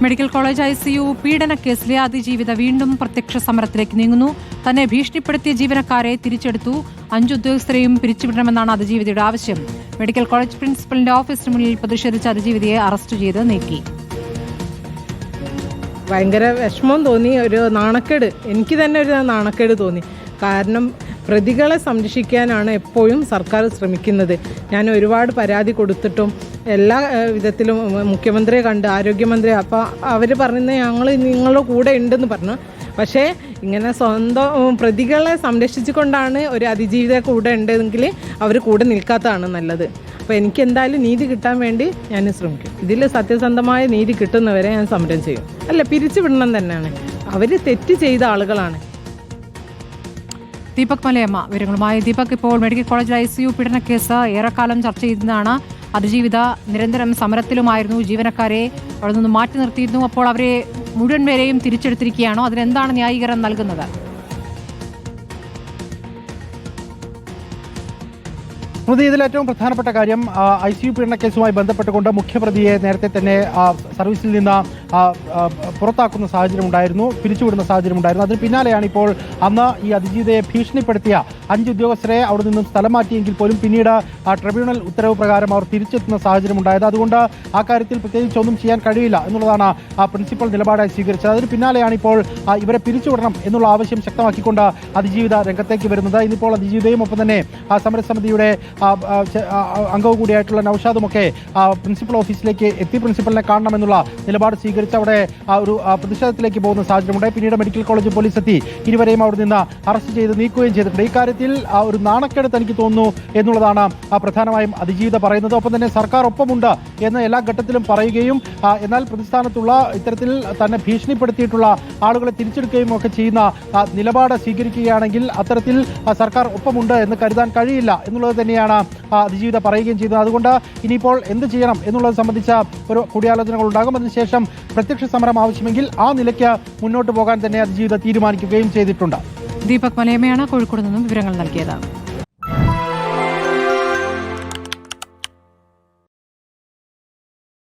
Medical college ICU പീഡനക്കേസിലെ അതിജീവിത വീണ്ടും പ്രത്യക്ഷ സമരത്തിലേക്ക് നീങ്ങുന്നു. തന്നെ ഭീഷണിപ്പെടുത്തിയ ജീവനക്കാരെ തിരിച്ചെടുത്തു. 5 ഉദ്യോഗസ്ഥരെയും പിരിച്ചുവിടണമെന്നാണ് അതിജീവിതയുടെ ആവശ്യം. മെഡിക്കൽ കോളേജ് പ്രിൻസിപ്പലിന്റെ ഓഫീസിന് മുന്നിൽ പ്രതിഷേധിച്ച അതിജീവിതയെ അറസ്റ്റ് ചെയ്ത് നീക്കി. ഭയങ്കര വിഷമം തോന്നി, ഒരു നാണക്കേട്, എനിക്ക് തന്നെ ഒരു നാണക്കേട് തോന്നി. കാരണം പ്രതികളെ സംരക്ഷിക്കാനാണ് എപ്പോഴും സർക്കാർ ശ്രമിക്കുന്നത്. ഞാൻ ഒരുപാട് പരാതി കൊടുത്തിട്ടും എല്ലാ വിധത്തിലും മുഖ്യമന്ത്രിയെ കണ്ട്, ആരോഗ്യമന്ത്രി, അപ്പോൾ അവർ പറയുന്നത് ഞങ്ങൾ നിങ്ങളുടെ കൂടെ ഉണ്ടെന്ന് പറഞ്ഞു. പക്ഷേ ഇങ്ങനെ സ്വന്തം പ്രതികളെ സംരക്ഷിച്ചുകൊണ്ടാണ് ഒരു അതിജീവിത കൂടെ ഉണ്ടെങ്കിൽ അവർ കൂടെ നിൽക്കാത്തതാണ് നല്ലത്. അപ്പോൾ എനിക്ക് എന്തായാലും നീതി കിട്ടാൻ വേണ്ടി ഞാൻ ശ്രമിക്കും. ഇതിൽ സത്യസന്ധമായ നീതി കിട്ടുന്നവരെ ഞാൻ സമരം ചെയ്യും. അല്ല, പിരിച്ചുവിടണം തന്നെയാണ്. അവർ തെറ്റ് ചെയ്ത ആളുകളാണ്. ദീപക് മലയമ്മ വിവരങ്ങളുമായി. ദീപക്, ഇപ്പോൾ മെഡിക്കൽ കോളേജ് ICU പീഡനക്കേസ് ഏറെക്കാലം ചർച്ച ചെയ്തതാണ്. അതിജീവിത നിരന്തരം സമരത്തിലുമായിരുന്നു. ജീവനക്കാരെ അവിടെ നിന്ന് മാറ്റി നിർത്തിയിരുന്നു. അപ്പോൾ അവരെ മുഴുവൻ പേരെയും തിരിച്ചെടുത്തിരിക്കുകയാണോ? അതിനെന്താണ് ന്യായീകരണം നൽകുന്നത്? ഇതിൽ ഏറ്റവും പ്രധാനപ്പെട്ട കാര്യം ICU പീഡനക്കേസുമായി ബന്ധപ്പെട്ടുകൊണ്ട് മുഖ്യപ്രതിയെ നേരത്തെ തന്നെ സർവീസിൽ നിന്ന് പുറത്താക്കുന്ന സാഹചര്യം ഉണ്ടായിരുന്നു, പിരിച്ചുവിടുന്ന സാഹചര്യം ഉണ്ടായിരുന്നു. അതിന് പിന്നാലെയാണ് ഇപ്പോൾ അന്ന് ഈ അതിജീവിതയെ ഭീഷണിപ്പെടുത്തിയ 5 ഉദ്യോഗസ്ഥരെ അവിടെ നിന്നും സ്ഥലം മാറ്റിയെങ്കിൽ പോലും പിന്നീട് ട്രിബ്യൂണൽ ഉത്തരവ് പ്രകാരം അവർ തിരിച്ചെത്തുന്ന സാഹചര്യം ഉണ്ടായത്. അതുകൊണ്ട് ആ കാര്യത്തിൽ പ്രത്യേകിച്ച് ഒന്നും ചെയ്യാൻ കഴിയില്ല എന്നുള്ളതാണ് പ്രിൻസിപ്പൽ നിലപാടായി സ്വീകരിച്ചത്. അതിന് പിന്നാലെയാണ് ഇപ്പോൾ ഇവരെ പിരിച്ചുവിടണം എന്നുള്ള ആവശ്യം ശക്തമാക്കിക്കൊണ്ട് അതിജീവിത രംഗത്തേക്ക് വരുന്നത്. ഇന്നിപ്പോൾ അതിജീവിതയും ഒപ്പം തന്നെ സമരസമിതിയുടെ അംഗവും കൂടിയായിട്ടുള്ള നൌഷാദുമൊക്കെ പ്രിൻസിപ്പൽ ഓഫീസിലേക്ക് എത്തി പ്രിൻസിപ്പലിനെ കാണണമെന്നുള്ള നിലപാട് സ്വീകരിച്ച് അവിടെ ഒരു പ്രതിഷേധത്തിലേക്ക് പോകുന്ന സാഹചര്യമുണ്ടായി. പിന്നീട് മെഡിക്കൽ കോളേജ് പോലീസ് എത്തി ഇരുവരെയും അവിടെ നിന്ന് അറസ്റ്റ് ചെയ്ത് നീക്കുകയും ചെയ്തിട്ടുണ്ട്. ഇക്കാര്യത്തിൽ ഒരു നാണക്കേട് തനിക്ക് തോന്നുന്നു എന്നുള്ളതാണ് പ്രധാനമായും അതിജീവിത പറയുന്നത്. ഒപ്പം തന്നെ സർക്കാർ ഒപ്പമുണ്ട് എന്ന് എല്ലാ ഘട്ടത്തിലും പറയുകയും എന്നാൽ പ്രതിസ്ഥാനത്തുള്ള ഇത്തരത്തിൽ തന്നെ ഭീഷണിപ്പെടുത്തിയിട്ടുള്ള ആളുകളെ തിരിച്ചെടുക്കുകയും ഒക്കെ ചെയ്യുന്ന നിലപാട് സ്വീകരിക്കുകയാണെങ്കിൽ അത്തരത്തിൽ സർക്കാർ ഒപ്പമുണ്ട് എന്ന് കരുതാൻ കഴിയില്ല എന്നുള്ളത് തന്നെയാണ് അതിജീവിത പറയുകയും ചെയ്തത്. അതുകൊണ്ട് ഇനിയിപ്പോൾ എന്ത് ചെയ്യണം എന്നുള്ളത് സംബന്ധിച്ച ഒരു കൂടിയാലോചനകൾ ഉണ്ടാകും. അതിനുശേഷം പ്രത്യക്ഷ സമരം ആവശ്യമെങ്കിൽ ആ നിലയ്ക്ക് മുന്നോട്ട് പോകാൻ തന്നെ അതിജീവിത തീരുമാനിക്കുകയും ചെയ്തിട്ടുണ്ട്. ദീപക് മലയമ്മയാണ് കോഴിക്കോട് നിന്നും വിവരങ്ങൾ നൽകിയത്.